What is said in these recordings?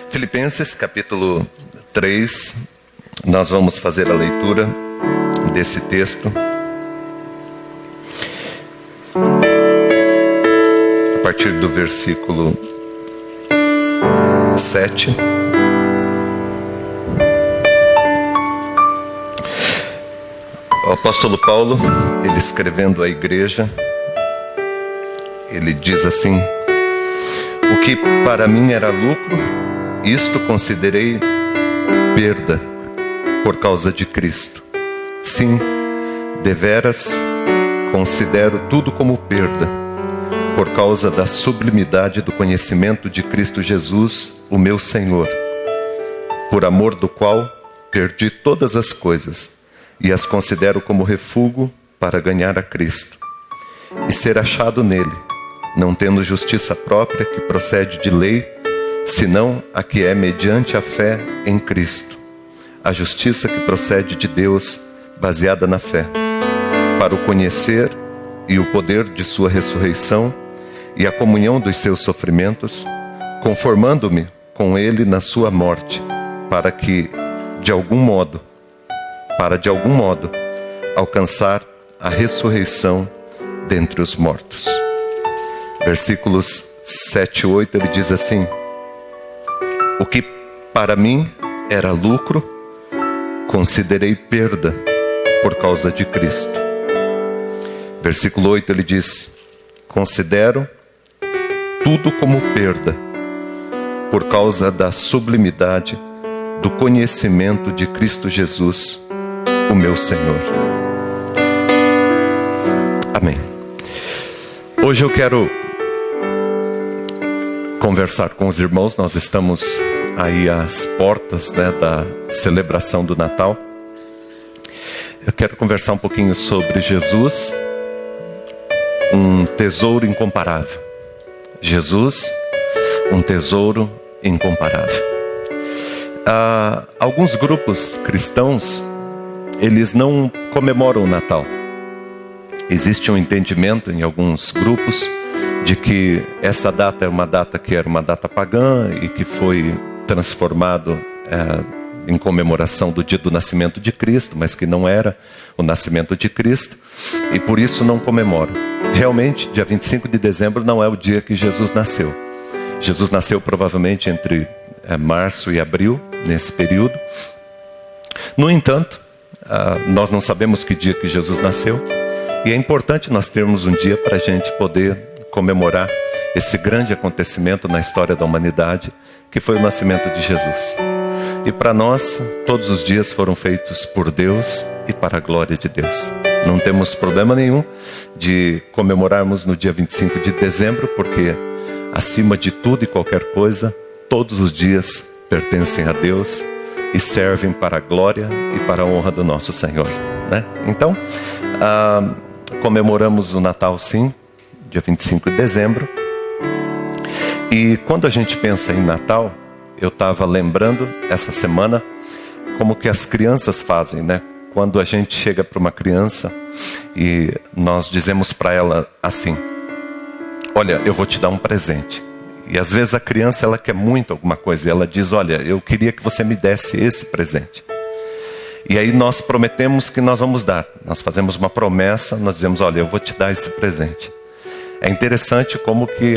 Filipenses capítulo 3, nós vamos fazer a leitura desse texto. A partir do versículo 7. O apóstolo Paulo, ele escrevendo à igreja, ele diz assim: o que para mim era lucro, isto considerei perda por causa de Cristo. Sim, deveras considero tudo como perda, por causa da sublimidade do conhecimento de Cristo Jesus, o meu Senhor, por amor do qual perdi todas as coisas, e as considero como refúgio para ganhar a Cristo, e ser achado nele, não tendo justiça própria que procede de lei, senão a que é mediante a fé em Cristo, a justiça que procede de Deus, baseada na fé, para o conhecer e o poder de sua ressurreição e a comunhão dos seus sofrimentos, conformando-me com ele na sua morte, para de algum modo, alcançar a ressurreição dentre os mortos. Versículos 7 e 8, ele diz assim: o que para mim era lucro, considerei perda por causa de Cristo. Versículo 8, ele diz: considero tudo como perda, por causa da sublimidade do conhecimento de Cristo Jesus, o meu Senhor. Amém. Hoje eu quero conversar com os irmãos. Nós estamos aí às portas, da celebração do Natal. Eu quero conversar um pouquinho sobre Jesus, um tesouro incomparável. Jesus, um tesouro incomparável. Alguns grupos cristãos, eles não comemoram o Natal. Existe um entendimento em alguns grupos de que essa data é uma data que era uma data pagã e que foi transformado em comemoração do dia do nascimento de Cristo, mas que não era o nascimento de Cristo, e por isso não comemoram. Realmente, dia 25 de dezembro não é o dia que Jesus nasceu. Jesus nasceu provavelmente entre março e abril, nesse período. No entanto, nós não sabemos que dia que Jesus nasceu, e é importante nós termos um dia para a gente poder comemorar esse grande acontecimento na história da humanidade, que foi o nascimento de Jesus. E para nós, todos os dias foram feitos por Deus e para a glória de Deus. Não temos problema nenhum de comemorarmos no dia 25 de dezembro, porque acima de tudo e qualquer coisa, todos os dias pertencem a Deus e servem para a glória e para a honra do nosso Senhor, né? Então, comemoramos o Natal, sim, dia 25 de dezembro. E quando a gente pensa em Natal, eu estava lembrando essa semana como que as crianças fazem, né? Quando a gente chega para uma criança e nós dizemos para ela assim: olha, eu vou te dar um presente. E às vezes a criança, ela quer muito alguma coisa e ela diz: olha, eu queria que você me desse esse presente. E aí nós prometemos que nós vamos dar. Nós fazemos uma promessa, nós dizemos: olha, eu vou te dar esse presente. É interessante como que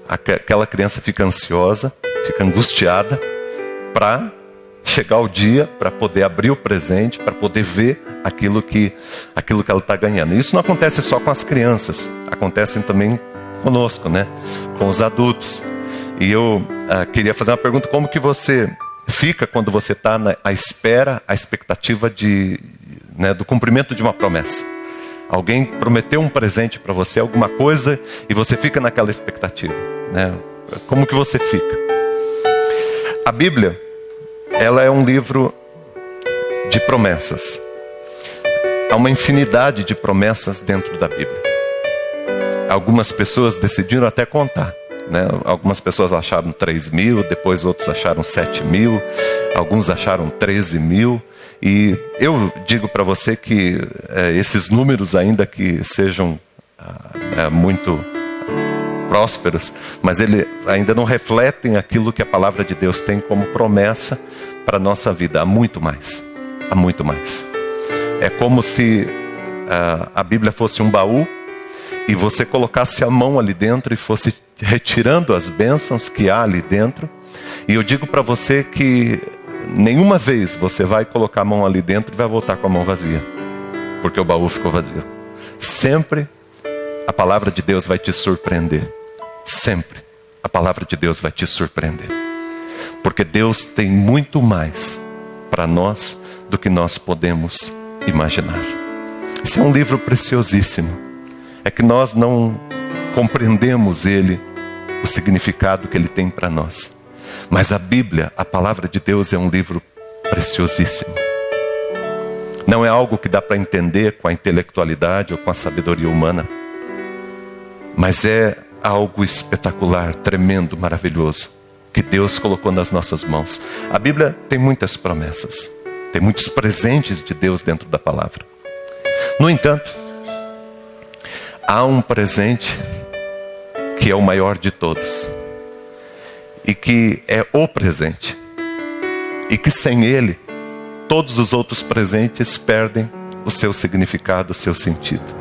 aquela criança fica ansiosa, fica angustiada para chegar o dia, para poder abrir o presente, para poder ver aquilo que ela está ganhando. E isso não acontece só com as crianças, acontece também conosco, né? Com os adultos. E eu queria fazer uma pergunta: como que você fica quando você está à espera, à expectativa do cumprimento de uma promessa? Alguém prometeu um presente para você, alguma coisa, e você fica naquela expectativa, né? Como que você fica? A Bíblia, ela é um livro de promessas. Há uma infinidade de promessas dentro da Bíblia. Algumas pessoas decidiram até contar, né? Algumas pessoas acharam 3.000, depois outros acharam 7.000, alguns acharam 13.000. E eu digo para você que esses números, ainda que sejam muito prósperos, mas eles ainda não refletem aquilo que a palavra de Deus tem como promessa para a nossa vida. Há muito mais. Há muito mais. É como se a Bíblia fosse um baú e você colocasse a mão ali dentro e fosse retirando as bênçãos que há ali dentro. E eu digo para você que nenhuma vez você vai colocar a mão ali dentro e vai voltar com a mão vazia, porque o baú ficou vazio. Sempre a palavra de Deus vai te surpreender. Sempre a palavra de Deus vai te surpreender. Porque Deus tem muito mais para nós do que nós podemos imaginar. Esse é um livro preciosíssimo. É que nós não compreendemos ele, o significado que ele tem para nós. Mas a Bíblia, a palavra de Deus, é um livro preciosíssimo. Não é algo que dá para entender com a intelectualidade ou com a sabedoria humana. Mas é algo espetacular, tremendo, maravilhoso, que Deus colocou nas nossas mãos. A Bíblia tem muitas promessas. Tem muitos presentes de Deus dentro da palavra. No entanto, há um presente que é o maior de todos. E que é o presente. E que sem ele, todos os outros presentes perdem o seu significado, o seu sentido.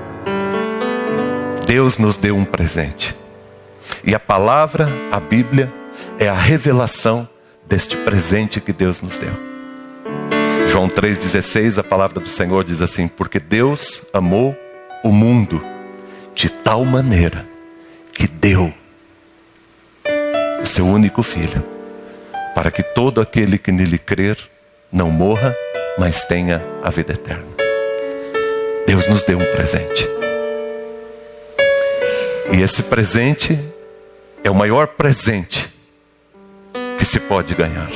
Deus nos deu um presente. E a palavra, a Bíblia, é a revelação deste presente que Deus nos deu. João 3,16, a palavra do Senhor diz assim: porque Deus amou o mundo de tal maneira que deu o seu único Filho, para que todo aquele que nele crer não morra, mas tenha a vida eterna. Deus nos deu um presente. E esse presente é o maior presente que se pode ganhar.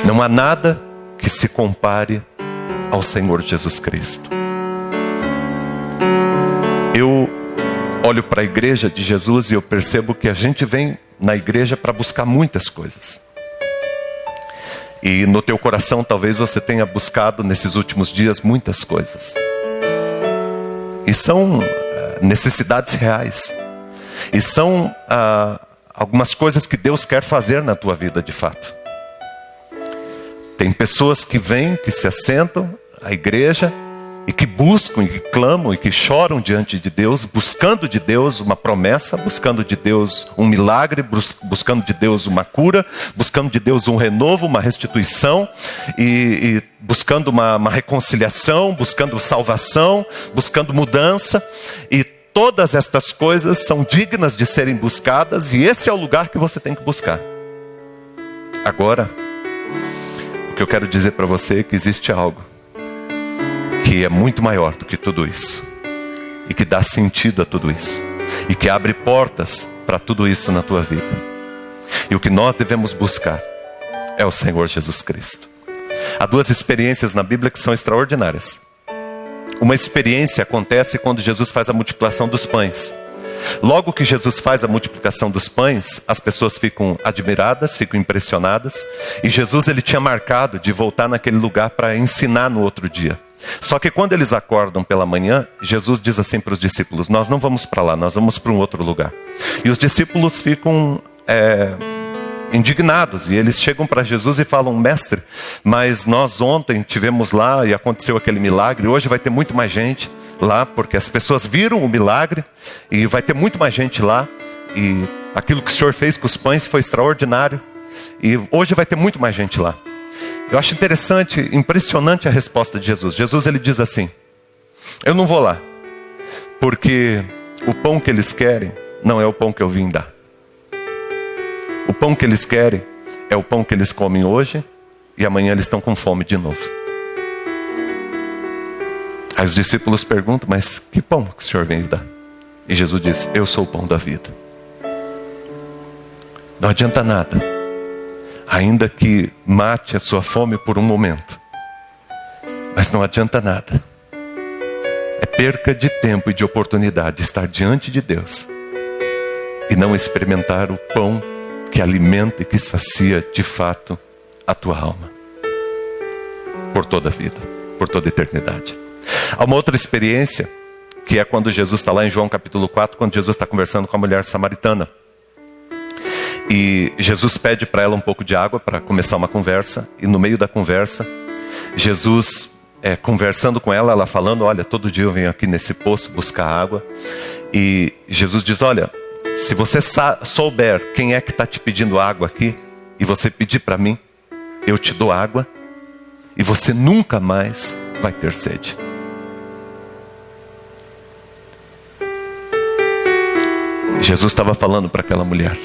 Não há nada que se compare ao Senhor Jesus Cristo. Eu olho para a igreja de Jesus e eu percebo que a gente vem na igreja para buscar muitas coisas. E no teu coração talvez você tenha buscado nesses últimos dias muitas coisas. E são necessidades reais. E são algumas coisas que Deus quer fazer na tua vida de fato. Tem pessoas que vêm, que se assentam à igreja e que buscam, e que clamam, e que choram diante de Deus, buscando de Deus uma promessa, buscando de Deus um milagre, buscando de Deus uma cura, buscando de Deus um renovo, uma restituição, e buscando uma reconciliação, buscando salvação, buscando mudança. E todas estas coisas são dignas de serem buscadas, e esse é o lugar que você tem que buscar. Agora, o que eu quero dizer para você é que existe algo que é muito maior do que tudo isso, e que dá sentido a tudo isso, e que abre portas para tudo isso na tua vida. E o que nós devemos buscar é o Senhor Jesus Cristo. Há duas experiências na Bíblia que são extraordinárias. Uma experiência acontece quando Jesus faz a multiplicação dos pães. Logo que Jesus faz a multiplicação dos pães, as pessoas ficam admiradas, ficam impressionadas. E Jesus, ele tinha marcado de voltar naquele lugar para ensinar no outro dia. Só que quando eles acordam pela manhã, Jesus diz assim para os discípulos: nós não vamos para lá, nós vamos para um outro lugar. E os discípulos ficam indignados, e eles chegam para Jesus e falam: mestre, mas nós ontem tivemos lá e aconteceu aquele milagre, hoje vai ter muito mais gente lá, porque as pessoas viram o milagre e vai ter muito mais gente lá, e aquilo que o Senhor fez com os pães foi extraordinário, e hoje vai ter muito mais gente lá. Eu acho interessante, impressionante a resposta de Jesus. Jesus, ele diz assim: eu não vou lá, porque o pão que eles querem não é o pão que eu vim dar. O pão que eles querem é o pão que eles comem hoje, e amanhã eles estão com fome de novo. Aí os discípulos perguntam: mas que pão que o Senhor veio dar? E Jesus diz: eu sou o pão da vida. Não adianta nada, ainda que mate a sua fome por um momento, mas não adianta nada. É perca de tempo e de oportunidade estar diante de Deus e não experimentar o pão que alimenta e que sacia de fato a tua alma por toda a vida, por toda a eternidade. Há uma outra experiência que é quando Jesus está lá em João capítulo 4, quando Jesus está conversando com a mulher samaritana. E Jesus pede para ela um pouco de água para começar uma conversa. E no meio da conversa, Jesus conversando com ela, ela falando, olha, todo dia eu venho aqui nesse poço buscar água. E Jesus diz, olha, se você souber quem é que está te pedindo água aqui, e você pedir para mim, eu te dou água, e você nunca mais vai ter sede. Jesus estava falando para aquela mulher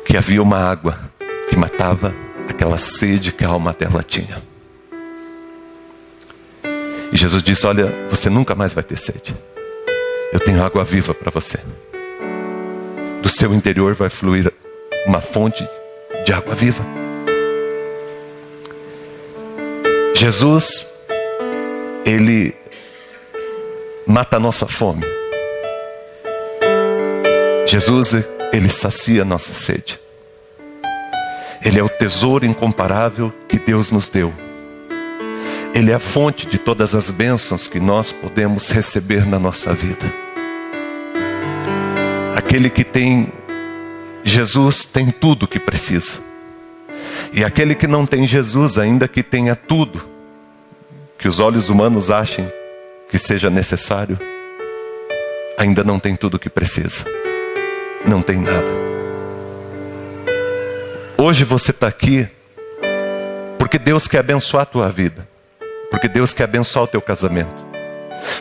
que havia uma água que matava aquela sede que a alma dela tinha. E Jesus disse, olha, você nunca mais vai ter sede. Eu tenho água viva para você. Do seu interior vai fluir uma fonte de água viva. Jesus, Ele mata a nossa fome. Jesus, Ele sacia a nossa sede. Ele é o tesouro incomparável que Deus nos deu. Ele é a fonte de todas as bênçãos que nós podemos receber na nossa vida. Aquele que tem Jesus tem tudo o que precisa. E aquele que não tem Jesus, ainda que tenha tudo que os olhos humanos achem que seja necessário, ainda não tem tudo o que precisa. Não tem nada. Hoje você está aqui porque Deus quer abençoar a tua vida. Porque Deus quer abençoar o teu casamento.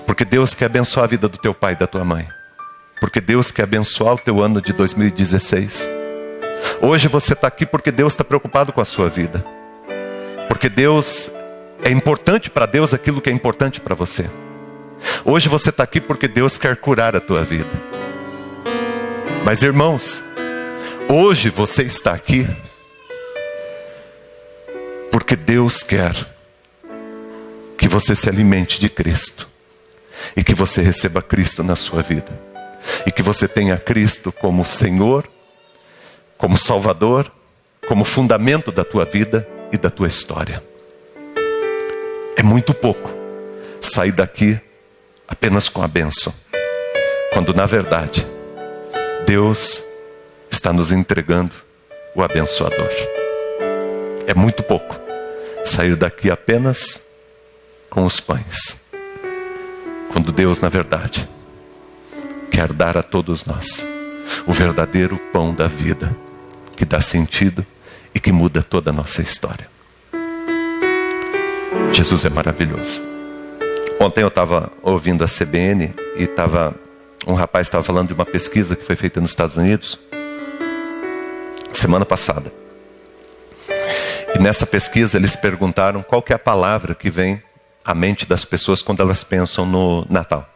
Porque Deus quer abençoar a vida do teu pai e da tua mãe. Porque Deus quer abençoar o teu ano de 2016. Hoje você está aqui porque Deus está preocupado com a sua vida. Porque Deus é importante para Deus aquilo que é importante para você. Hoje você está aqui porque Deus quer curar a tua vida. Mas irmãos, hoje você está aqui porque Deus quer que você se alimente de Cristo. E que você receba Cristo na sua vida. E que você tenha Cristo como Senhor, como Salvador, como fundamento da tua vida e da tua história. É muito pouco sair daqui apenas com a bênção, quando na verdade Deus está nos entregando o abençoador. É muito pouco sair daqui apenas com os pães, quando Deus na verdade quer dar a todos nós o verdadeiro pão da vida, que dá sentido e que muda toda a nossa história. Jesus é maravilhoso. Ontem eu estava ouvindo a CBN e um rapaz estava falando de uma pesquisa que foi feita nos Estados Unidos semana passada. E nessa pesquisa eles perguntaram qual que é a palavra que vem à mente das pessoas quando elas pensam no Natal.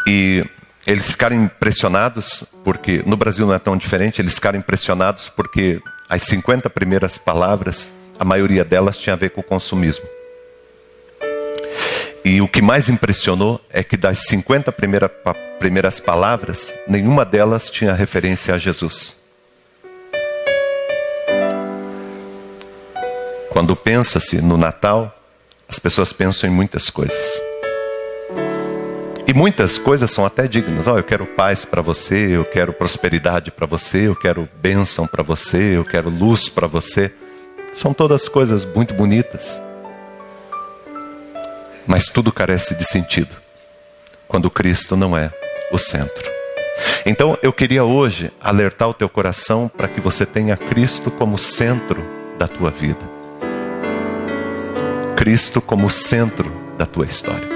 E eles ficaram impressionados, porque no Brasil não é tão diferente, eles ficaram impressionados porque as 50 primeiras palavras, a maioria delas tinha a ver com o consumismo. E o que mais impressionou é que das 50 primeiras palavras, nenhuma delas tinha referência a Jesus. Quando pensa-se no Natal, as pessoas pensam em muitas coisas. E muitas coisas são até dignas. Eu quero paz para você, eu quero prosperidade para você, eu quero bênção para você, eu quero luz para você. São todas coisas muito bonitas. Mas tudo carece de sentido quando Cristo não é o centro. Então eu queria hoje alertar o teu coração para que você tenha Cristo como centro da tua vida. Cristo como centro da tua história.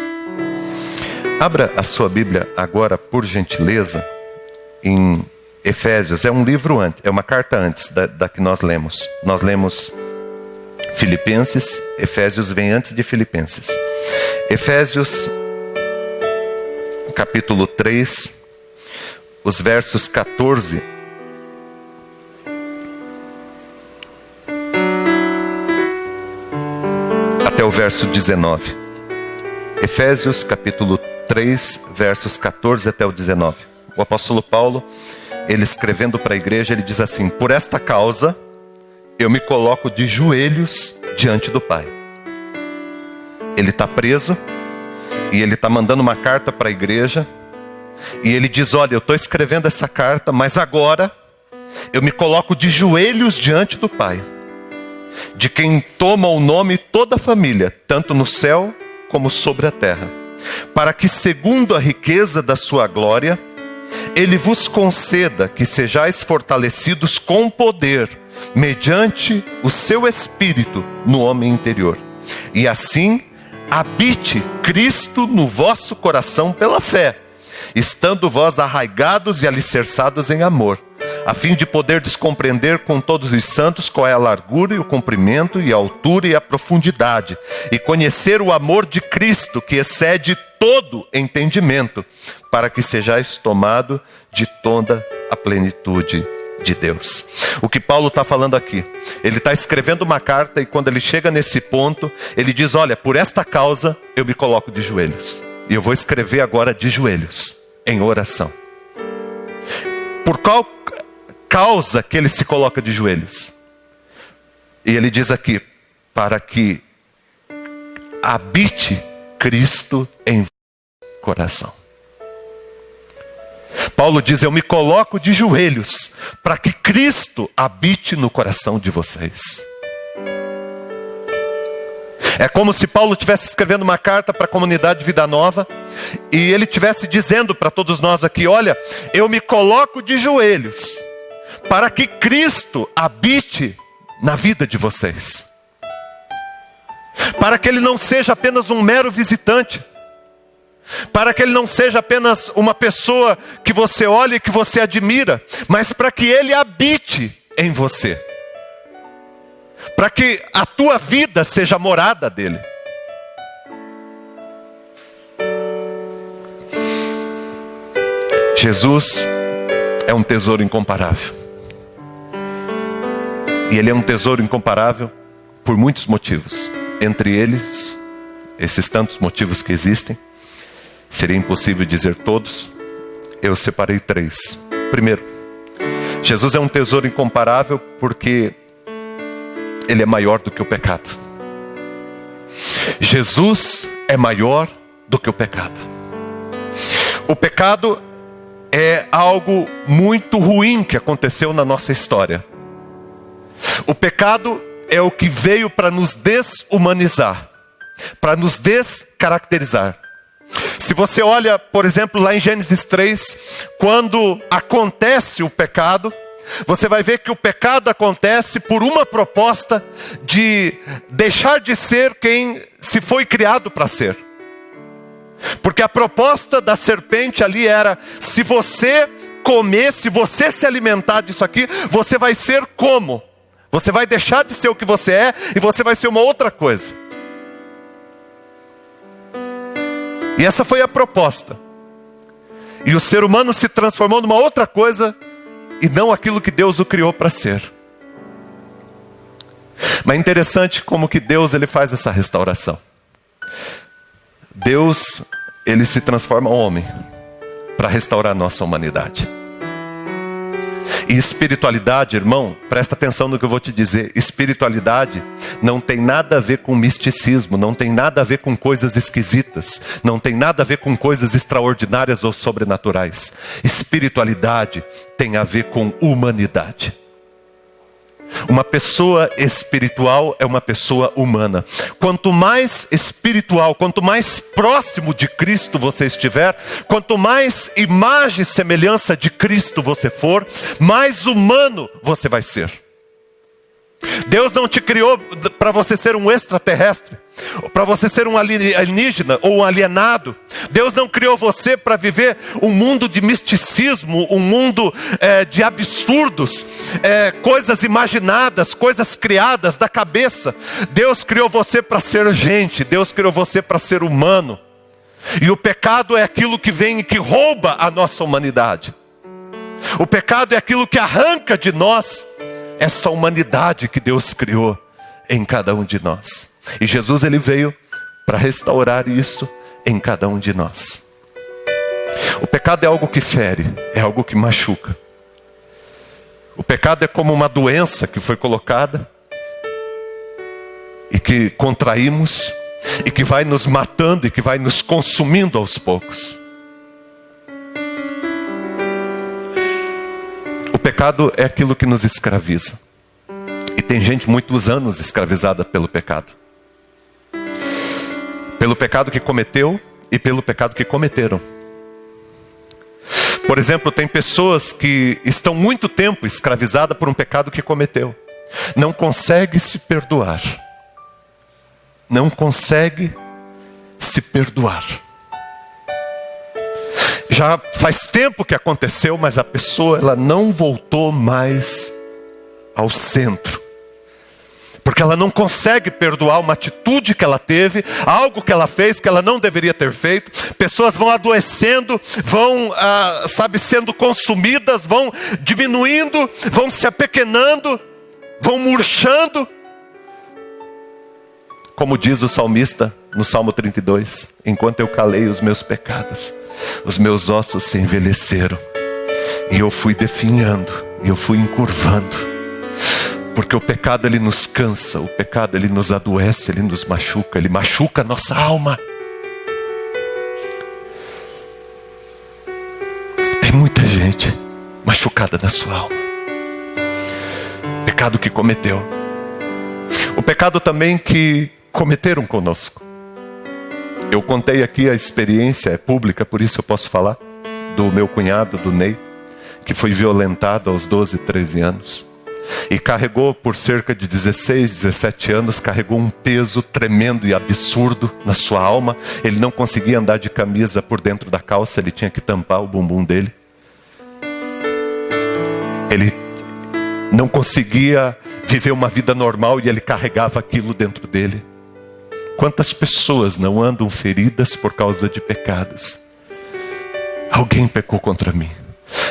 Abra a sua Bíblia agora, por gentileza, em Efésios. É um livro antes, é uma carta antes da que nós lemos. Nós lemos Filipenses, Efésios vem antes de Filipenses. Efésios, capítulo 3, os versos 14 até o verso 19. Efésios, capítulo 3, versos 14 até o 19. O apóstolo Paulo, ele escrevendo para a igreja, ele diz assim: por esta causa, eu me coloco de joelhos diante do Pai. Ele está preso, E ele está mandando uma carta para a igreja. E ele diz: olha, eu estou escrevendo essa carta, mas agora eu me coloco de joelhos diante do Pai, de quem toma o nome toda a família, tanto no céu como sobre a terra, para que, segundo a riqueza da sua glória, Ele vos conceda que sejais fortalecidos com poder, mediante o seu Espírito no homem interior. E assim, habite Cristo no vosso coração pela fé, estando vós arraigados e alicerçados em amor, a fim de poderdes compreender com todos os santos qual é a largura e o comprimento e a altura e a profundidade, e conhecer o amor de Cristo, que excede todo entendimento, para que sejais tomado de toda a plenitude de Deus. O que Paulo está falando aqui, ele está escrevendo uma carta, e quando ele chega nesse ponto, ele diz: olha, por esta causa eu me coloco de joelhos, e eu vou escrever agora de joelhos, em oração. Por qual causa que ele se coloca de joelhos? E ele diz aqui: para que habite Cristo em coração. Paulo diz: eu me coloco de joelhos para que Cristo habite no coração de vocês. É como se Paulo estivesse escrevendo uma carta para a comunidade Vida Nova, e ele estivesse dizendo para todos nós aqui: olha, eu me coloco de joelhos para que Cristo habite na vida de vocês, para que Ele não seja apenas um mero visitante, para que Ele não seja apenas uma pessoa que você olha e que você admira, mas para que Ele habite em você, para que a tua vida seja a morada dEle. Jesus é um tesouro incomparável. E Ele é um tesouro incomparável por muitos motivos. Entre eles, esses tantos motivos que existem, seria impossível dizer todos. Eu separei 3. Primeiro, Jesus é um tesouro incomparável porque Ele é maior do que o pecado. Jesus é maior do que o pecado. O pecado é algo muito ruim que aconteceu na nossa história. O pecado é o que veio para nos desumanizar, para nos descaracterizar. Se você olha, por exemplo, lá em Gênesis 3, quando acontece o pecado, você vai ver que o pecado acontece por uma proposta de deixar de ser quem se foi criado para ser. Porque a proposta da serpente ali era: se você comer, se você se alimentar disso aqui, você vai ser como? Você vai deixar de ser o que você é e você vai ser uma outra coisa. E essa foi a proposta. E o ser humano se transformou numa outra coisa e não aquilo que Deus o criou para ser. Mas é interessante como que Deus ele faz essa restauração. Deus, Ele se transforma em homem para restaurar a nossa humanidade. E espiritualidade, irmão, presta atenção no que eu vou te dizer. Espiritualidade não tem nada a ver com misticismo, não tem nada a ver com coisas esquisitas, não tem nada a ver com coisas extraordinárias ou sobrenaturais. Espiritualidade tem a ver com humanidade. Uma pessoa espiritual é uma pessoa humana. Quanto mais espiritual, quanto mais próximo de Cristo você estiver, quanto mais imagem e semelhança de Cristo você for, mais humano você vai ser. Deus não te criou para você ser um extraterrestre, para você ser um alienígena ou um alienado. Deus não criou você para viver um mundo de misticismo, um mundo de absurdos, coisas imaginadas, coisas criadas da cabeça. Deus criou você para ser gente, Deus criou você para ser humano. E o pecado é aquilo que vem e que rouba a nossa humanidade. O pecado é aquilo que arranca de nós essa humanidade que Deus criou em cada um de nós. E Jesus ele veio para restaurar isso em cada um de nós. O pecado é algo que fere, é algo que machuca. O pecado é como uma doença que foi colocada e que contraímos e que vai nos matando e que vai nos consumindo aos poucos. O pecado é aquilo que nos escraviza. E tem gente muitos anos escravizada pelo pecado. Pelo pecado que cometeu e pelo pecado que cometeram. Por exemplo, tem pessoas que estão muito tempo escravizadas por um pecado que cometeu. Não consegue se perdoar. Não consegue se perdoar. Já faz tempo que aconteceu, mas a pessoa ela não voltou mais ao centro. Porque ela não consegue perdoar uma atitude que ela teve, algo que ela fez que ela não deveria ter feito. Pessoas vão adoecendo, vão, sendo consumidas, vão diminuindo, vão se apequenando, vão murchando. Como diz o salmista no Salmo 32, enquanto eu calei os meus pecados, os meus ossos se envelheceram. E eu fui definhando, e eu fui encurvando. Porque o pecado ele nos cansa, o pecado ele nos adoece, ele nos machuca, ele machuca a nossa alma. Tem muita gente machucada na sua alma. Pecado que cometeu. O pecado também que cometeram conosco. Eu contei aqui a experiência, é pública, por isso eu posso falar, do meu cunhado, do Ney, que foi violentado aos 12, 13 anos. E carregou por cerca de 16, 17 anos, carregou um peso tremendo e absurdo na sua alma. Ele não conseguia andar de camisa por dentro da calça, ele tinha que tampar o bumbum dele. Ele não conseguia viver uma vida normal e ele carregava aquilo dentro dele. Quantas pessoas não andam feridas por causa de pecados? Alguém pecou contra mim.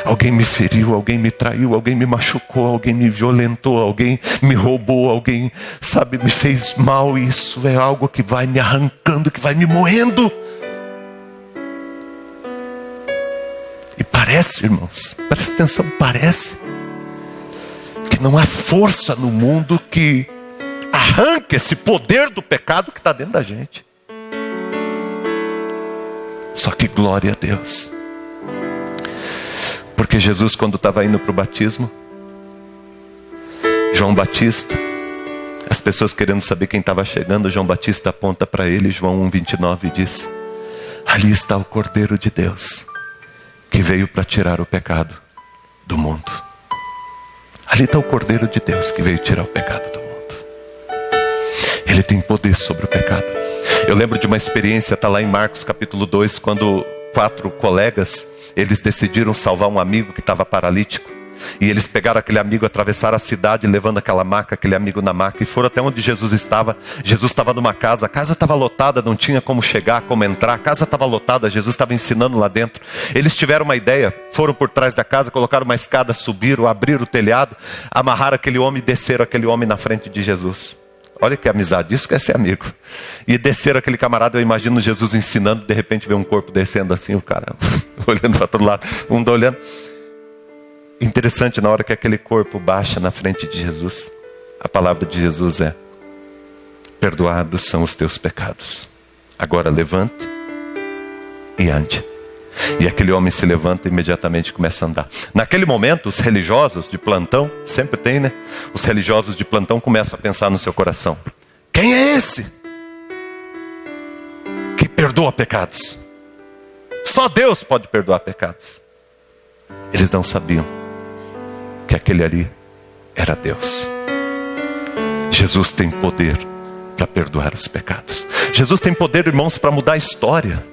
Alguém me feriu, alguém me traiu, alguém me machucou, alguém me violentou, alguém me roubou, alguém, me fez mal. Isso é algo que vai me arrancando, que vai me moendo. E parece, irmãos, presta atenção, parece que não há força no mundo que arranque esse poder do pecado que está dentro da gente. Só que glória a Deus. Porque Jesus, quando estava indo para o batismo, João Batista, as pessoas querendo saber quem estava chegando, João Batista aponta para ele, João 1,29, e diz: ali está o Cordeiro de Deus, que veio para tirar o pecado do mundo. Ali está o Cordeiro de Deus, que veio tirar o pecado do mundo. Ele tem poder sobre o pecado. Eu lembro de uma experiência, está lá em Marcos capítulo 2, quando 4 colegas, eles decidiram salvar um amigo que estava paralítico. E eles pegaram aquele amigo, atravessaram a cidade, levando aquela maca, aquele amigo na maca, e foram até onde Jesus estava. Jesus estava numa casa, a casa estava lotada, não tinha como chegar, como entrar. A casa estava lotada, Jesus estava ensinando lá dentro. Eles tiveram uma ideia, foram por trás da casa, colocaram uma escada, subiram, abriram o telhado, amarraram aquele homem e desceram aquele homem na frente de Jesus. Olha que amizade, isso que é ser amigo. E desceram aquele camarada, eu imagino Jesus ensinando, de repente vê um corpo descendo assim, o cara olhando para todo lado, um olhando. Interessante, na hora que aquele corpo baixa na frente de Jesus, a palavra de Jesus é: perdoados são os teus pecados. Agora levante e ande. E aquele homem se levanta e imediatamente começa a andar. Naquele momento, os religiosos de plantão, sempre tem, né? Os religiosos de plantão começam a pensar no seu coração: quem é esse que perdoa pecados? Só Deus pode perdoar pecados. Eles não sabiam que aquele ali era Deus. Jesus tem poder para perdoar os pecados. Jesus tem poder, irmãos, para mudar a história.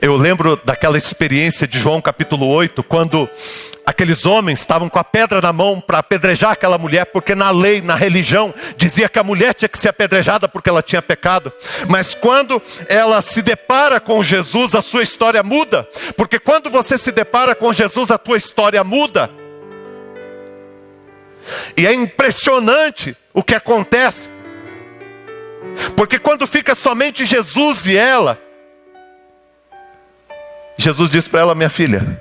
Eu lembro daquela experiência de João capítulo 8, quando aqueles homens estavam com a pedra na mão para apedrejar aquela mulher, porque na lei, na religião, dizia que a mulher tinha que ser apedrejada porque ela tinha pecado. Mas quando ela se depara com Jesus, a sua história muda. Porque quando você se depara com Jesus, a tua história muda. E é impressionante o que acontece. Porque quando fica somente Jesus e ela, Jesus diz para ela: minha filha,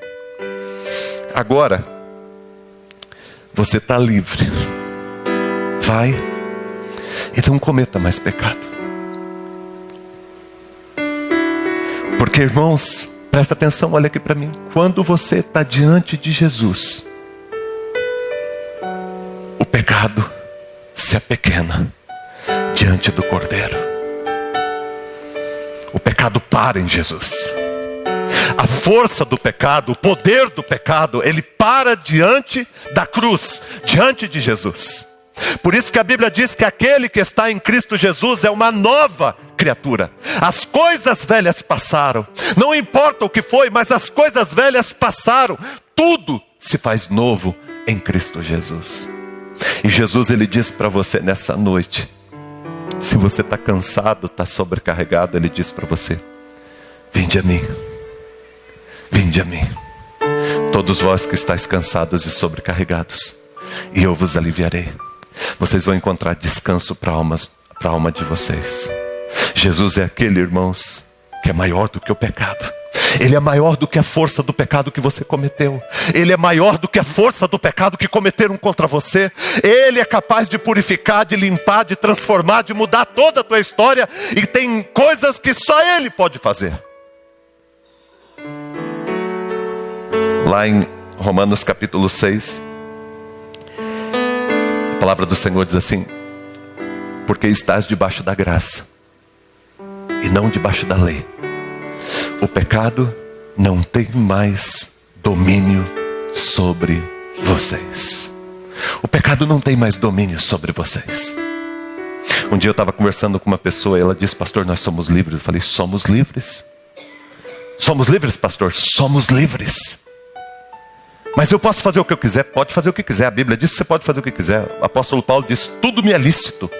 agora você está livre. Vai e não cometa mais pecado. Porque, irmãos, presta atenção, olha aqui para mim. Quando você está diante de Jesus, o pecado se apequena diante do Cordeiro. O pecado para em Jesus. A força do pecado, o poder do pecado, ele para diante da cruz, diante de Jesus. Por isso que a Bíblia diz que aquele que está em Cristo Jesus é uma nova criatura. As coisas velhas passaram. Não importa o que foi, mas as coisas velhas passaram. Tudo se faz novo em Cristo Jesus. E Jesus, ele diz para você nessa noite, se você está cansado, está sobrecarregado, ele diz para você: vinde a mim. Vinde a mim, todos vós que estáis cansados e sobrecarregados, e eu vos aliviarei. Vocês vão encontrar descanso para a alma de vocês. Jesus é aquele, irmãos, que é maior do que o pecado. Ele é maior do que a força do pecado que você cometeu. Ele é maior do que a força do pecado que cometeram contra você. Ele é capaz de purificar, de limpar, de transformar, de mudar toda a tua história. E tem coisas que só Ele pode fazer. Lá em Romanos capítulo 6, a palavra do Senhor diz assim: porque estás debaixo da graça e não debaixo da lei, o pecado não tem mais domínio sobre vocês. O pecado não tem mais domínio sobre vocês. Um dia eu estava conversando com uma pessoa e ela disse: pastor, nós somos livres. Eu falei: somos livres? Somos livres, pastor? Somos livres. Mas eu posso fazer o que eu quiser? Pode fazer o que quiser. A Bíblia diz que você pode fazer o que quiser. O apóstolo Paulo diz: tudo me é lícito,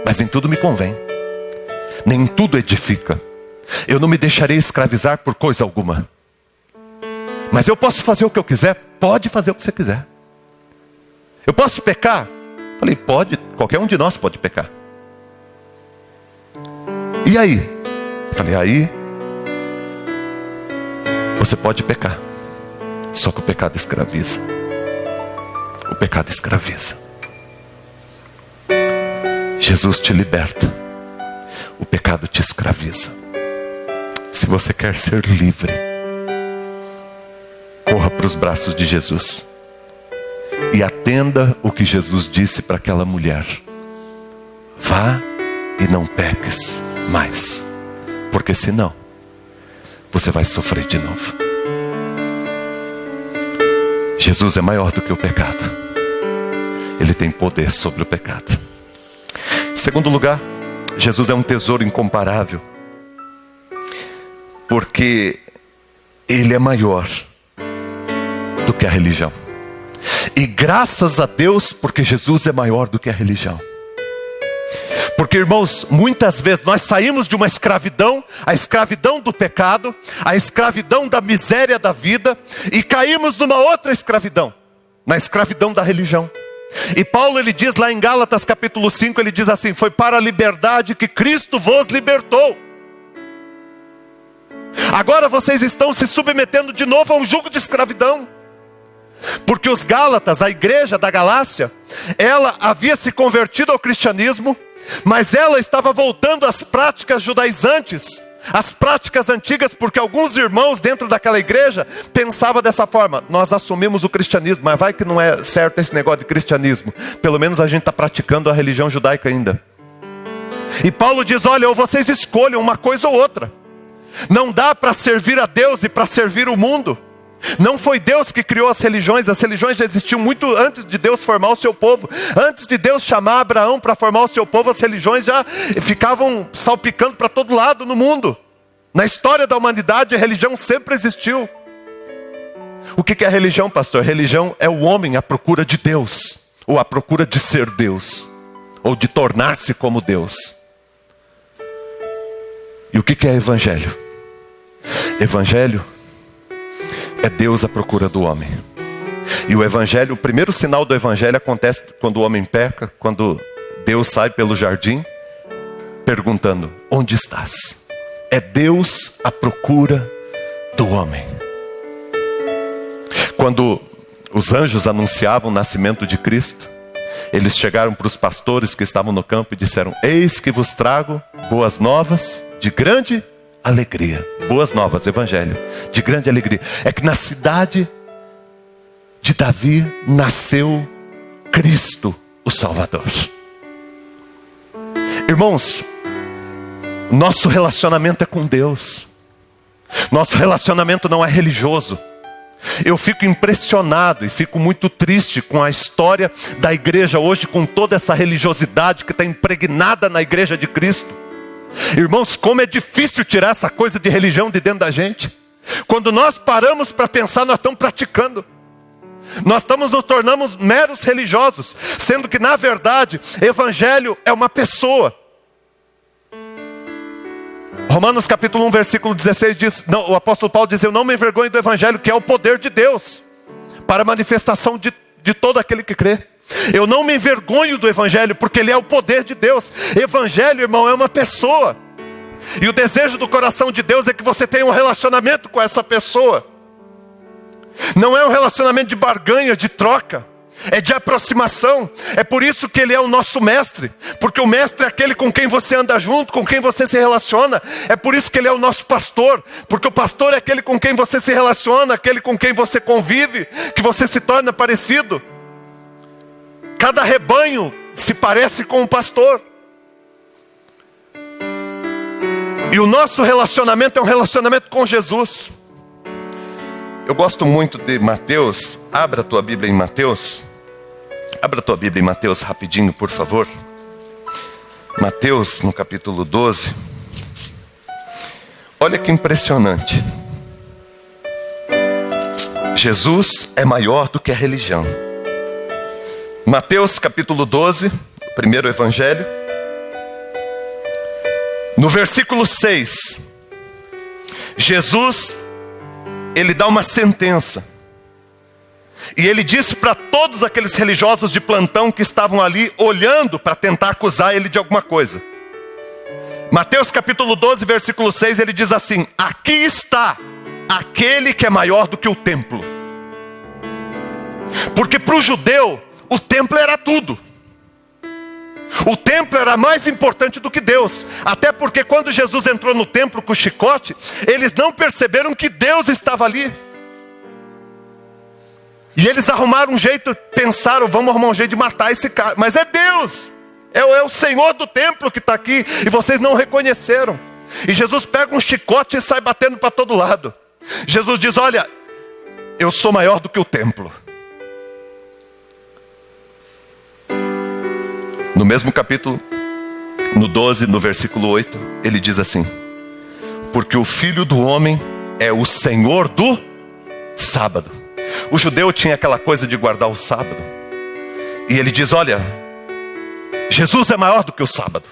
mas em tudo me convém. Nem tudo edifica. Eu não me deixarei escravizar por coisa alguma. Mas eu posso fazer o que eu quiser? Pode fazer o que você quiser. Eu posso pecar? Falei: pode, qualquer um de nós pode pecar. E aí? Falei: aí você pode pecar. Só que o pecado escraviza. O pecado escraviza. Jesus te liberta. O pecado te escraviza. Se você quer ser livre, corra para os braços de Jesus e atenda o que Jesus disse para aquela mulher: vá e não peques mais, porque senão você vai sofrer de novo. Jesus é maior do que o pecado. Ele tem poder sobre o pecado. Em segundo lugar, Jesus é um tesouro incomparável, porque Ele é maior do que a religião. E graças a Deus, porque Jesus é maior do que a religião. Porque, irmãos, muitas vezes nós saímos de uma escravidão, a escravidão do pecado, a escravidão da miséria da vida, e caímos numa outra escravidão, na escravidão da religião. E Paulo, ele diz lá em Gálatas capítulo 5, ele diz assim: foi para a liberdade que Cristo vos libertou. Agora vocês estão se submetendo de novo a um jugo de escravidão. Porque os Gálatas, a igreja da Galácia, ela havia se convertido ao cristianismo, mas ela estava voltando às práticas judaizantes, às práticas antigas, porque alguns irmãos dentro daquela igreja pensavam dessa forma: nós assumimos o cristianismo, mas vai que não é certo esse negócio de cristianismo, pelo menos a gente está praticando a religião judaica ainda. E Paulo diz: olha, ou vocês escolham uma coisa ou outra. Não dá para servir a Deus e para servir o mundo. Não foi Deus que criou as religiões já existiam muito antes de Deus formar o seu povo. Antes de Deus chamar Abraão para formar o seu povo, as religiões já ficavam salpicando para todo lado no mundo. Na história da humanidade, a religião sempre existiu. O que é a religião, pastor? Religião é o homem à procura de Deus, ou à procura de ser Deus, ou de tornar-se como Deus. E o que é evangelho? Evangelho é Deus à procura do homem. E o evangelho, o primeiro sinal do evangelho acontece quando o homem peca, quando Deus sai pelo jardim perguntando: onde estás? É Deus à procura do homem. Quando os anjos anunciavam o nascimento de Cristo, eles chegaram para os pastores que estavam no campo e disseram: eis que vos trago boas novas de grande alegria. Boas novas, evangelho de grande alegria. É que na cidade de Davi nasceu Cristo, o Salvador. Irmãos, nosso relacionamento é com Deus. Nosso relacionamento não é religioso. Eu fico impressionado e fico muito triste com a história da igreja hoje, com toda essa religiosidade que está impregnada na igreja de Cristo. Irmãos, como é difícil tirar essa coisa de religião de dentro da gente. Quando nós paramos para pensar, nós estamos praticando. Nós nos tornamos meros religiosos, sendo que na verdade, evangelho é uma pessoa. Romanos capítulo 1, versículo 16 diz, o apóstolo Paulo diz: eu não me envergonho do evangelho, que é o poder de Deus, para a manifestação de todo aquele que crê. Eu não me envergonho do evangelho, porque ele é o poder de Deus. Evangelho, irmão, é uma pessoa. E o desejo do coração de Deus é que você tenha um relacionamento com essa pessoa. Não é um relacionamento de barganha, de troca. É de aproximação. É por isso que ele é o nosso mestre. Porque o mestre é aquele com quem você anda junto, com quem você se relaciona. É por isso que ele é o nosso pastor. Porque o pastor é aquele com quem você se relaciona, aquele com quem você convive, que você se torna parecido. Cada rebanho se parece com o pastor. E o nosso relacionamento é um relacionamento com Jesus. Eu gosto muito de Mateus. Abra a tua Bíblia em Mateus. Abra a tua Bíblia em Mateus rapidinho, por favor. Mateus, no capítulo 12. Olha que impressionante. Jesus é maior do que a religião. Mateus, capítulo 12, primeiro evangelho. No versículo 6, Jesus, ele dá uma sentença. E ele disse para todos aqueles religiosos de plantão que estavam ali olhando para tentar acusar ele de alguma coisa. Mateus capítulo 12, versículo 6, ele diz assim: aqui está aquele que é maior do que o templo. Porque para o judeu, o templo era tudo. O templo era mais importante do que Deus. Até porque quando Jesus entrou no templo com o chicote, eles não perceberam que Deus estava ali. E eles arrumaram um jeito, pensaram: vamos arrumar um jeito de matar esse cara. Mas é Deus, é o Senhor do templo que está aqui. E vocês não reconheceram. E Jesus pega um chicote e sai batendo para todo lado. Jesus diz: olha, eu sou maior do que o templo. No mesmo capítulo, no 12, no versículo 8, ele diz assim: porque o Filho do Homem é o Senhor do sábado. O judeu tinha aquela coisa de guardar o sábado. E ele diz: olha, Jesus é maior do que o sábado.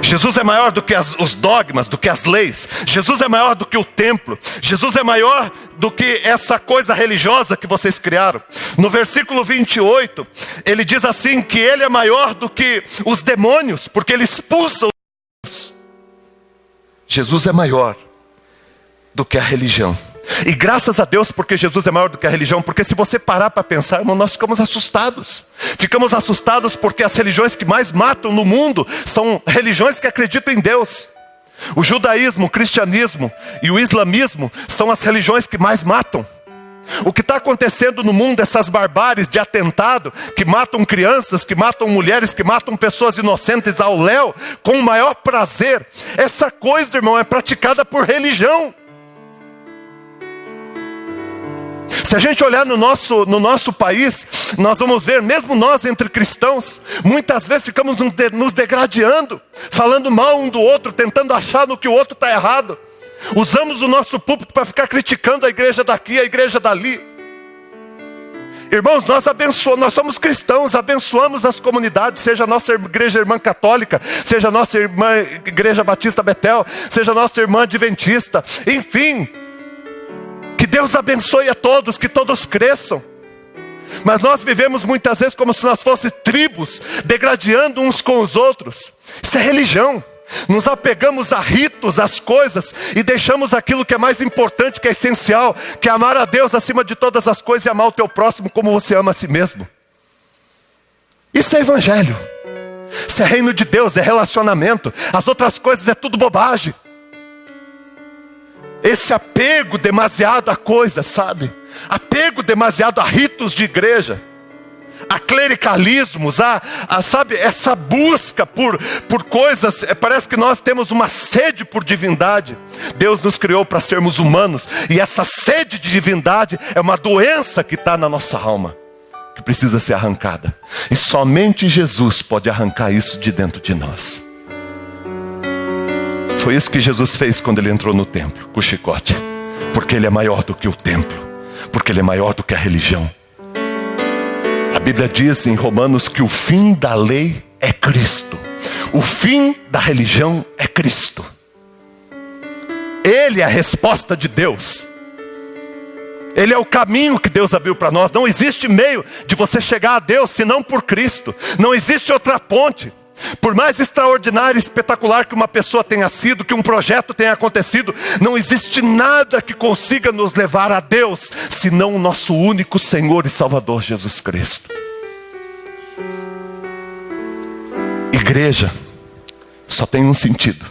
Jesus é maior do que os dogmas, do que as leis. Jesus é maior do que o templo. Jesus é maior do que essa coisa religiosa que vocês criaram. No versículo 28, ele diz assim, que ele é maior do que os demônios, porque ele expulsa os demônios. Jesus é maior do que a religião. E graças a Deus porque Jesus é maior do que a religião. Porque se você parar para pensar, irmão, nós ficamos assustados. Ficamos assustados porque as religiões que mais matam no mundo são religiões que acreditam em Deus. O judaísmo, o cristianismo e o islamismo são as religiões que mais matam. O que está acontecendo no mundo, essas barbáries de atentado, que matam crianças, que matam mulheres, que matam pessoas inocentes ao léu, com o maior prazer. Essa coisa, irmão, é praticada por religião. Se a gente olhar no nosso país, nós vamos ver, mesmo nós entre cristãos, muitas vezes ficamos nos degradando, falando mal um do outro, tentando achar no que o outro está errado. Usamos o nosso púlpito para ficar criticando a igreja daqui, a igreja dali. Irmãos, nós somos cristãos, abençoamos as comunidades, seja a nossa igreja irmã católica, seja a nossa irmã igreja batista Betel, seja a nossa irmã adventista, enfim. Que Deus abençoe a todos, que todos cresçam. Mas nós vivemos muitas vezes como se nós fôssemos tribos, degradando uns com os outros. Isso é religião. Nos apegamos a ritos, às coisas, e deixamos aquilo que é mais importante, que é essencial, que é amar a Deus acima de todas as coisas e amar o teu próximo como você ama a si mesmo. Isso é evangelho. Se é reino de Deus, é relacionamento. As outras coisas é tudo bobagem. Esse apego demasiado a coisas, sabe? Apego demasiado a ritos de igreja, a clericalismos, sabe, essa busca por coisas. Parece que nós temos uma sede por divindade. Deus nos criou para sermos humanos, e essa sede de divindade é uma doença que está na nossa alma, que precisa ser arrancada. E somente Jesus pode arrancar isso de dentro de nós. Foi isso que Jesus fez quando ele entrou no templo, com o chicote. Porque ele é maior do que o templo, porque ele é maior do que a religião. A Bíblia diz em Romanos que o fim da lei é Cristo. O fim da religião é Cristo. Ele é a resposta de Deus. Ele é o caminho que Deus abriu para nós. Não existe meio de você chegar a Deus senão por Cristo. Não existe outra ponte. Por mais extraordinário e espetacular que uma pessoa tenha sido, que um projeto tenha acontecido, não existe nada que consiga nos levar a Deus, senão o nosso único Senhor e Salvador, Jesus Cristo. Igreja só tem um sentido: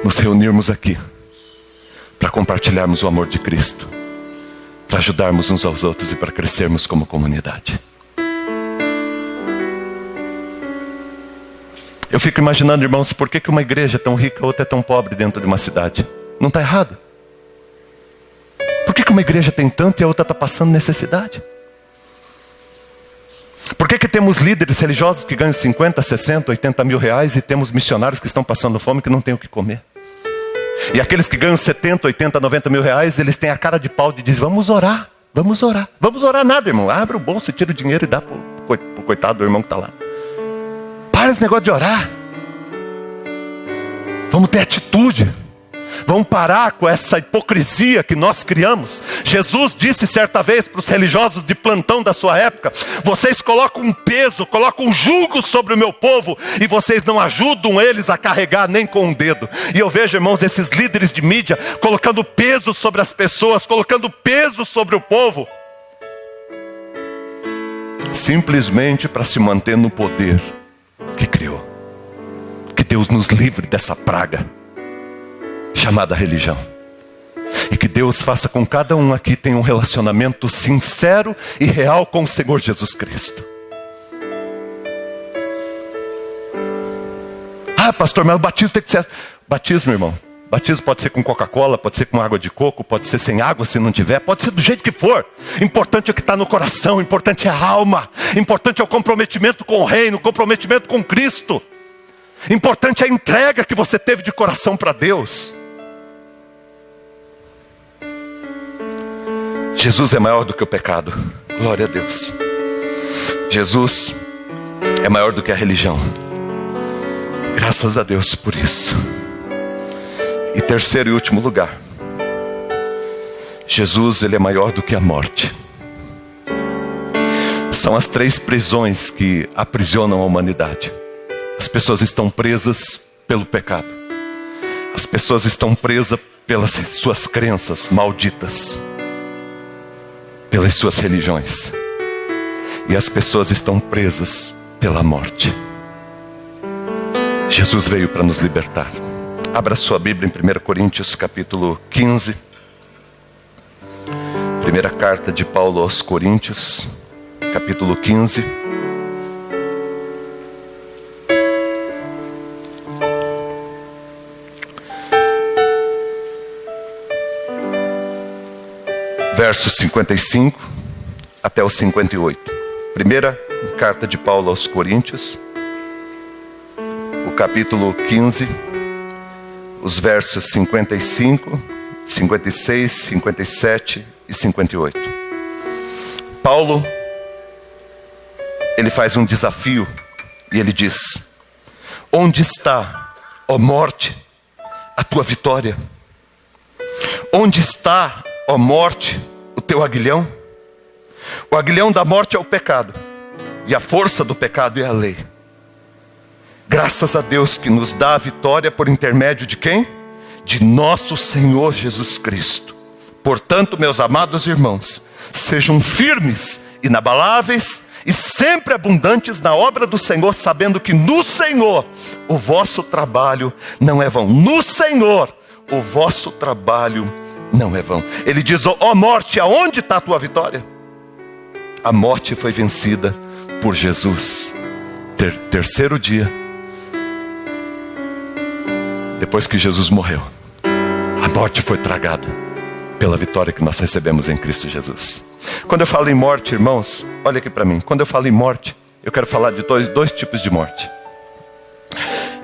nos reunirmos aqui para compartilharmos o amor de Cristo, para ajudarmos uns aos outros e para crescermos como comunidade. Eu fico imaginando, irmãos, por que uma igreja é tão rica e outra é tão pobre dentro de uma cidade? Não está errado? Por que uma igreja tem tanto e a outra está passando necessidade? Por que temos líderes religiosos que ganham 50, 60, 80 mil reais e temos missionários que estão passando fome e que não têm o que comer? E aqueles que ganham 70, 80, 90 mil reais, eles têm a cara de pau de dizer: vamos orar, vamos orar. Vamos orar nada, irmão. Abre o bolso e tira o dinheiro e dá para o coitado do irmão que está lá. Para esse negócio de orar. Vamos ter atitude. Vamos parar com essa hipocrisia que nós criamos. Jesus disse certa vez para os religiosos de plantão da sua época: vocês colocam um peso, colocam um jugo sobre o meu povo, e vocês não ajudam eles a carregar nem com um dedo. E eu vejo, irmãos, esses líderes de mídia colocando peso sobre as pessoas, colocando peso sobre o povo, simplesmente para se manter no poder que criou. Que Deus nos livre dessa praga chamada religião, e que Deus faça com cada um aqui tenha um relacionamento sincero e real com o Senhor Jesus Cristo. Pastor, mas o batismo tem que ser... Batismo, irmão, batismo pode ser com Coca-Cola, pode ser com água de coco, pode ser sem água se não tiver, pode ser do jeito que for. Importante é o que está no coração, importante é a alma, importante é o comprometimento com o reino, o comprometimento com Cristo. Importante é a entrega que você teve de coração para Deus. Jesus é maior do que o pecado. Glória a Deus. Jesus é maior do que a religião. Graças a Deus por isso. E terceiro e último lugar, Jesus, ele é maior do que a morte. São as 3 prisões que aprisionam a humanidade. As pessoas estão presas pelo pecado. As pessoas estão presas pelas suas crenças malditas, pelas suas religiões. E as pessoas estão presas pela morte. Jesus veio para nos libertar. Abra sua Bíblia em 1 Coríntios capítulo 15. Primeira carta de Paulo aos Coríntios, capítulo 15. Versos 55 até o 58. Primeira carta de Paulo aos Coríntios, o capítulo 15, os versos 55, 56, 57 e 58. Paulo, ele faz um desafio e ele diz: onde está, ó morte, a tua vitória? Onde está, ó morte, o teu aguilhão? O aguilhão da morte é o pecado, e a força do pecado é a lei. Graças a Deus que nos dá a vitória por intermédio de quem? De nosso Senhor Jesus Cristo. Portanto, meus amados irmãos, sejam firmes, inabaláveis e sempre abundantes na obra do Senhor, sabendo que no Senhor o vosso trabalho não é vão. No Senhor o vosso trabalho não é vão. Ele diz: ó morte, aonde está a tua vitória? A morte foi vencida por Jesus. Terceiro dia, depois que Jesus morreu, a morte foi tragada pela vitória que nós recebemos em Cristo Jesus. Quando eu falo em morte, irmãos, olha aqui para mim. Quando eu falo em morte, eu quero falar de dois tipos de morte.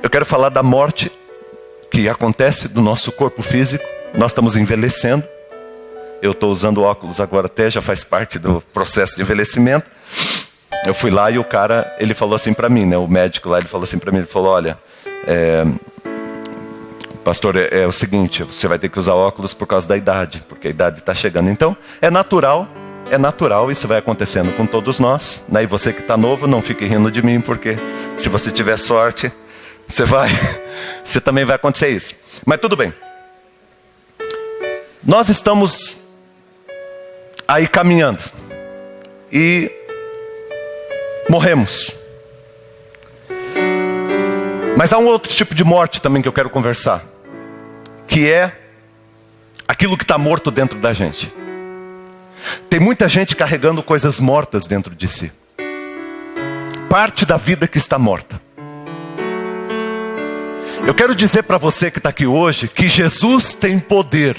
Eu quero falar da morte que acontece do nosso corpo físico. Nós estamos envelhecendo. Eu estou usando óculos agora até, já faz parte do processo de envelhecimento. Eu fui lá e o cara, ele falou assim para mim, né? O médico lá, ele falou assim para mim, ele falou: olha, pastor, é o seguinte, você vai ter que usar óculos por causa da idade, porque a idade está chegando. Então, é natural, isso vai acontecendo com todos nós, né? E você que está novo, não fique rindo de mim, porque se você tiver sorte, você também vai acontecer isso. Mas tudo bem. Nós estamos aí caminhando e morremos. Mas há um outro tipo de morte também que eu quero conversar, que é aquilo que está morto dentro da gente. Tem muita gente carregando coisas mortas dentro de si. Parte da vida que está morta. Eu quero dizer para você que está aqui hoje que Jesus tem poder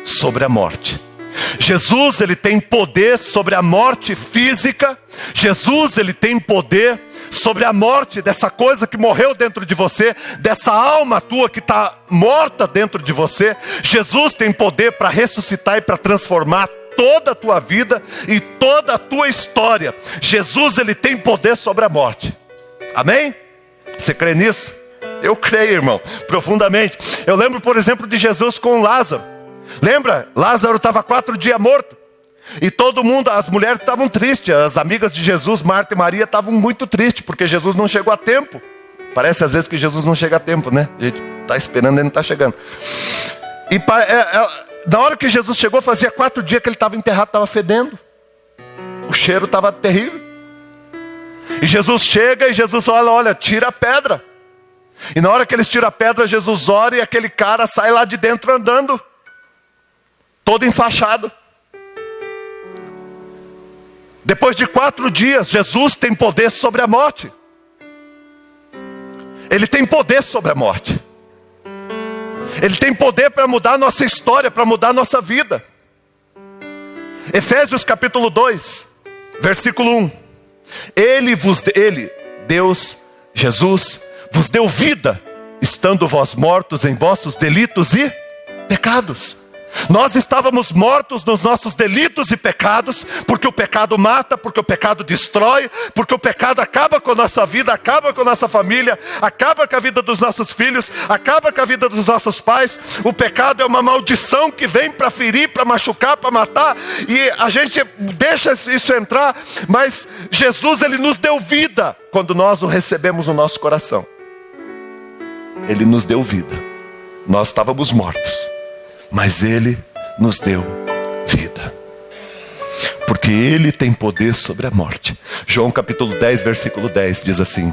sobre a morte. Jesus, ele tem poder sobre a morte física. Jesus, ele tem poder sobre a morte dessa coisa que morreu dentro de você, dessa alma tua que está morta dentro de você. Jesus tem poder para ressuscitar e para transformar toda a tua vida e toda a tua história. Jesus, ele tem poder sobre a morte. Amém? Você crê nisso? Eu creio, irmão, profundamente. Eu lembro, por exemplo, de Jesus com Lázaro. Lembra? Lázaro estava 4 dias morto. E todo mundo, as mulheres estavam tristes. As amigas de Jesus, Marta e Maria, estavam muito tristes, porque Jesus não chegou a tempo. Parece às vezes que Jesus não chega a tempo, né? A gente está esperando, ele não está chegando. E na hora que Jesus chegou, fazia 4 dias que ele estava enterrado, estava fedendo. O cheiro estava terrível. E Jesus chega e Jesus olha, tira a pedra. E na hora que eles tiram a pedra, Jesus ora e aquele cara sai lá de dentro andando, todo enfaixado. Depois de 4 dias, Jesus tem poder sobre a morte. Ele tem poder sobre a morte. Ele tem poder para mudar a nossa história, para mudar a nossa vida. Efésios capítulo 2, versículo 1. Deus, Jesus, vos deu vida, estando vós mortos em vossos delitos e pecados. Nós estávamos mortos nos nossos delitos e pecados, porque o pecado mata, porque o pecado destrói, porque o pecado acaba com a nossa vida, acaba com a nossa família, acaba com a vida dos nossos filhos, acaba com a vida dos nossos pais. O pecado é uma maldição que vem para ferir, para machucar, para matar, e a gente deixa isso entrar, mas Jesus, ele nos deu vida quando nós o recebemos no nosso coração. Ele nos deu vida. Nós estávamos mortos, mas ele nos deu vida, porque ele tem poder sobre a morte. João capítulo 10, versículo 10 diz assim,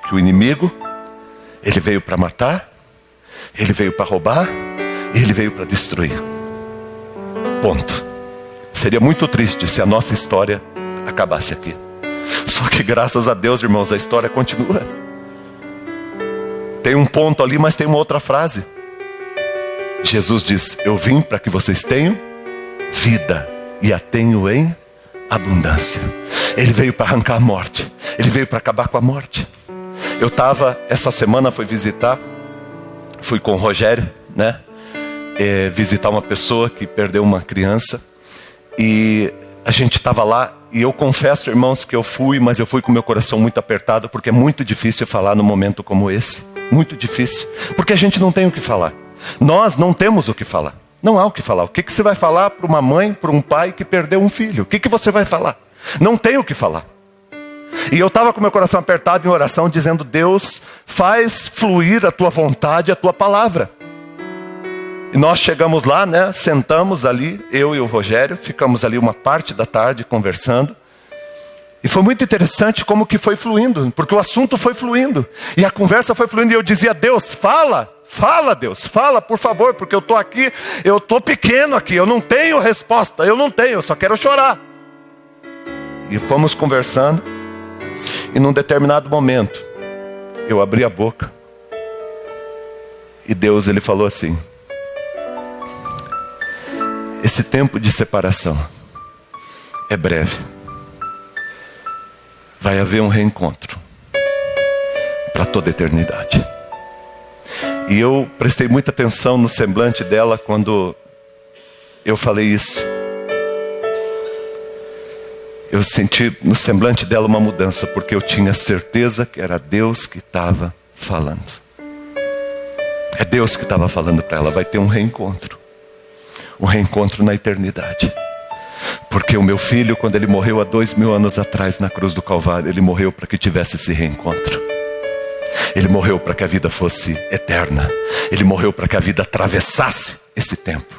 que o inimigo, ele veio para matar, ele veio para roubar, e ele veio para destruir. Ponto. Seria muito triste se a nossa história acabasse aqui. Só que graças a Deus, irmãos, a história continua. Tem um ponto ali, mas tem uma outra frase. Jesus diz, eu vim para que vocês tenham vida e a tenho em abundância. Ele veio para arrancar a morte. Ele veio para acabar com a morte. Eu estava, essa semana fui com o Rogério, né? Visitar uma pessoa que perdeu uma criança. E a gente estava lá. E eu confesso, irmãos, que eu fui, mas eu fui com meu coração muito apertado, porque é muito difícil falar num momento como esse. Muito difícil. Porque a gente não tem o que falar. Nós não temos o que falar. Não há o que falar. O que você vai falar para uma mãe, para um pai que perdeu um filho? O que você vai falar? Não tem o que falar. E eu estava com meu coração apertado em oração, dizendo, Deus, faz fluir a tua vontade, a tua palavra. E nós chegamos lá, né? Sentamos ali, eu e o Rogério, ficamos ali uma parte da tarde conversando. E foi muito interessante como que foi fluindo, porque o assunto foi fluindo, e a conversa foi fluindo, e eu dizia: Deus, fala Deus, fala por favor, porque eu estou aqui, eu estou pequeno aqui, eu não tenho resposta, eu só quero chorar. E fomos conversando, e num determinado momento, eu abri a boca, e Deus, Ele falou assim: esse tempo de separação é breve. Vai haver um reencontro para toda a eternidade. E eu prestei muita atenção no semblante dela quando eu falei isso. Eu senti no semblante dela uma mudança, porque eu tinha certeza que era Deus que estava falando. É Deus que estava falando para ela: vai ter um reencontro na eternidade. Porque o meu filho, quando ele morreu há 2000 anos atrás na cruz do Calvário, ele morreu para que tivesse esse reencontro. Ele morreu para que a vida fosse eterna. Ele morreu para que a vida atravessasse esse tempo.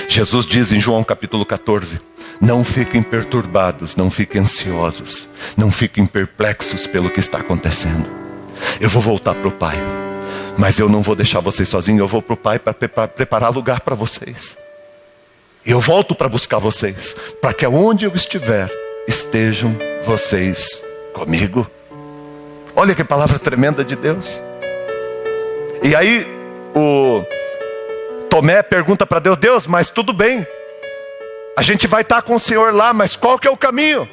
Jesus diz em João capítulo 14: não fiquem perturbados, não fiquem ansiosos, não fiquem perplexos pelo que está acontecendo. Eu vou voltar para o Pai, mas eu não vou deixar vocês sozinhos. Eu vou para o Pai para preparar lugar para vocês. Eu volto para buscar vocês, para que aonde eu estiver, estejam vocês comigo. Olha que palavra tremenda de Deus. E aí o Tomé pergunta para Deus: Deus, mas tudo bem, a gente vai estar com o Senhor lá, mas qual que é o caminho?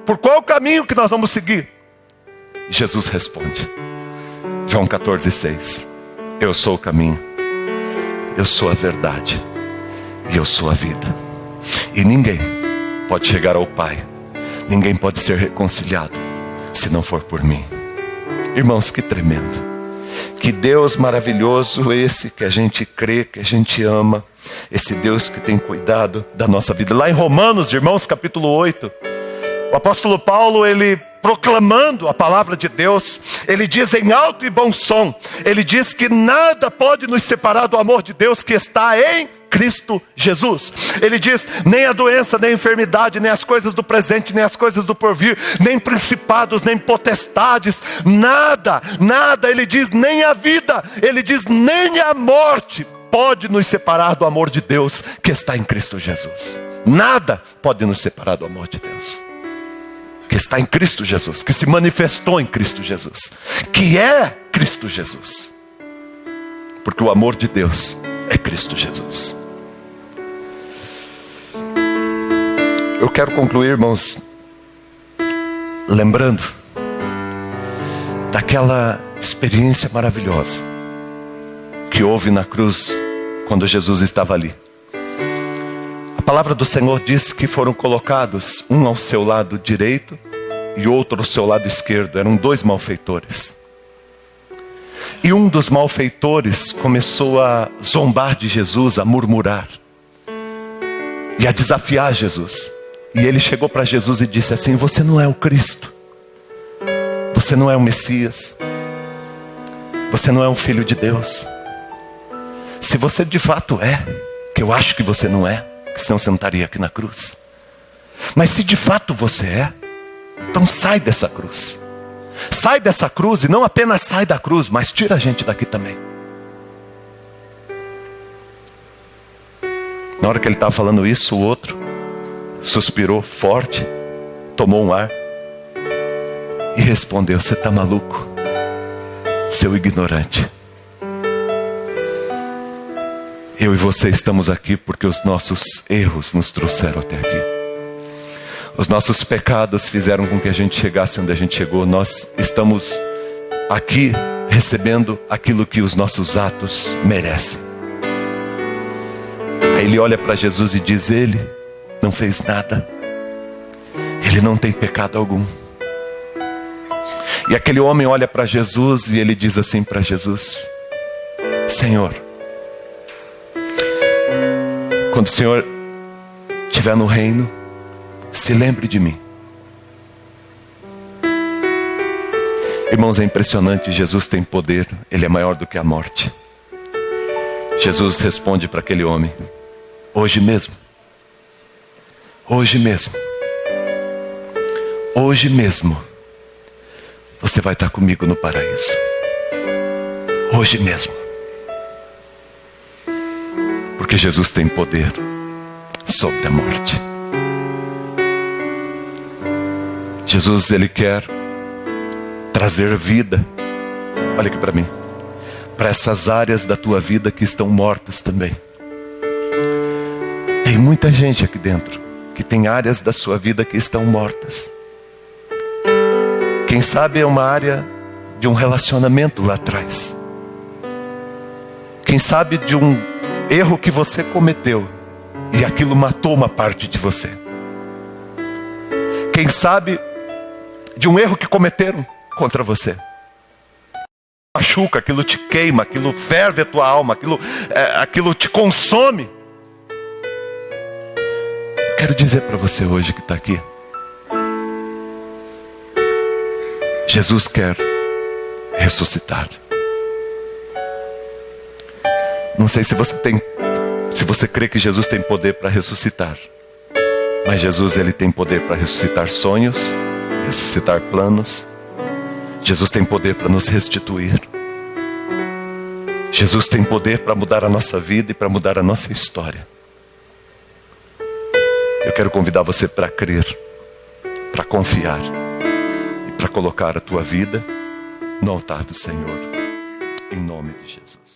Por qual o caminho que nós vamos seguir? E Jesus responde, João 14:6: eu sou o caminho, eu sou a verdade, e eu sou a vida. E ninguém pode chegar ao Pai, ninguém pode ser reconciliado, se não for por mim. Irmãos, que tremendo. Que Deus maravilhoso esse que a gente crê, que a gente ama. Esse Deus que tem cuidado da nossa vida. Lá em Romanos, irmãos, capítulo 8, o apóstolo Paulo, ele proclamando a palavra de Deus, ele diz em alto e bom som, ele diz que nada pode nos separar do amor de Deus que está em Cristo Jesus. Ele diz: nem a doença, nem a enfermidade, nem as coisas do presente, nem as coisas do porvir, nem principados, nem potestades, nada, ele diz, nem a vida, ele diz, nem a morte pode nos separar do amor de Deus que está em Cristo Jesus. Nada pode nos separar do amor de Deus que está em Cristo Jesus, que se manifestou em Cristo Jesus, que é Cristo Jesus. Porque o amor de Deus é Cristo Jesus. Eu quero concluir, irmãos, lembrando daquela experiência maravilhosa que houve na cruz quando Jesus estava ali. A palavra do Senhor diz que foram colocados um ao seu lado direito e outro ao seu lado esquerdo. Eram dois malfeitores. E um dos malfeitores começou a zombar de Jesus, a murmurar e a desafiar Jesus. E ele chegou para Jesus e disse assim: você não é o Cristo, você não é o Messias, você não é o Filho de Deus. Se você de fato é, que eu acho que você não é, que senão você não estaria aqui na cruz. Mas se de fato você é, então sai dessa cruz. Sai dessa cruz, e não apenas sai da cruz, mas tira a gente daqui também. Na hora que ele estava falando isso, o outro suspirou forte, tomou um ar e respondeu: você está maluco, seu ignorante. Eu e você estamos aqui porque os nossos erros nos trouxeram até aqui. Os nossos pecados fizeram com que a gente chegasse onde a gente chegou. Nós estamos aqui recebendo aquilo que os nossos atos merecem. Aí ele olha para Jesus e diz: ele não fez nada, ele não tem pecado algum. E aquele homem olha para Jesus e ele diz assim para Jesus: Senhor, quando o Senhor estiver no reino, se lembre de mim. Irmãos, é impressionante. Jesus tem poder, ele é maior do que a morte. Jesus responde para aquele homem: hoje mesmo, hoje mesmo, você vai estar comigo no paraíso. Hoje mesmo. Porque Jesus tem poder sobre a morte. Jesus, Ele quer trazer vida, olha aqui para mim, para essas áreas da tua vida que estão mortas também. Tem muita gente aqui dentro que tem áreas da sua vida que estão mortas. Quem sabe é uma área de um relacionamento lá atrás. Quem sabe de um erro que você cometeu e aquilo matou uma parte de você. Quem sabe de um erro que cometeram contra você. Machuca, aquilo te queima, aquilo ferve a tua alma, aquilo te consome. Quero dizer para você hoje que está aqui, Jesus quer ressuscitar. Não sei se você crê que Jesus tem poder para ressuscitar, mas Jesus, Ele tem poder para ressuscitar sonhos, ressuscitar planos. Jesus tem poder para nos restituir. Jesus tem poder para mudar a nossa vida e para mudar a nossa história. Eu quero convidar você para crer, para confiar e para colocar a tua vida no altar do Senhor, em nome de Jesus.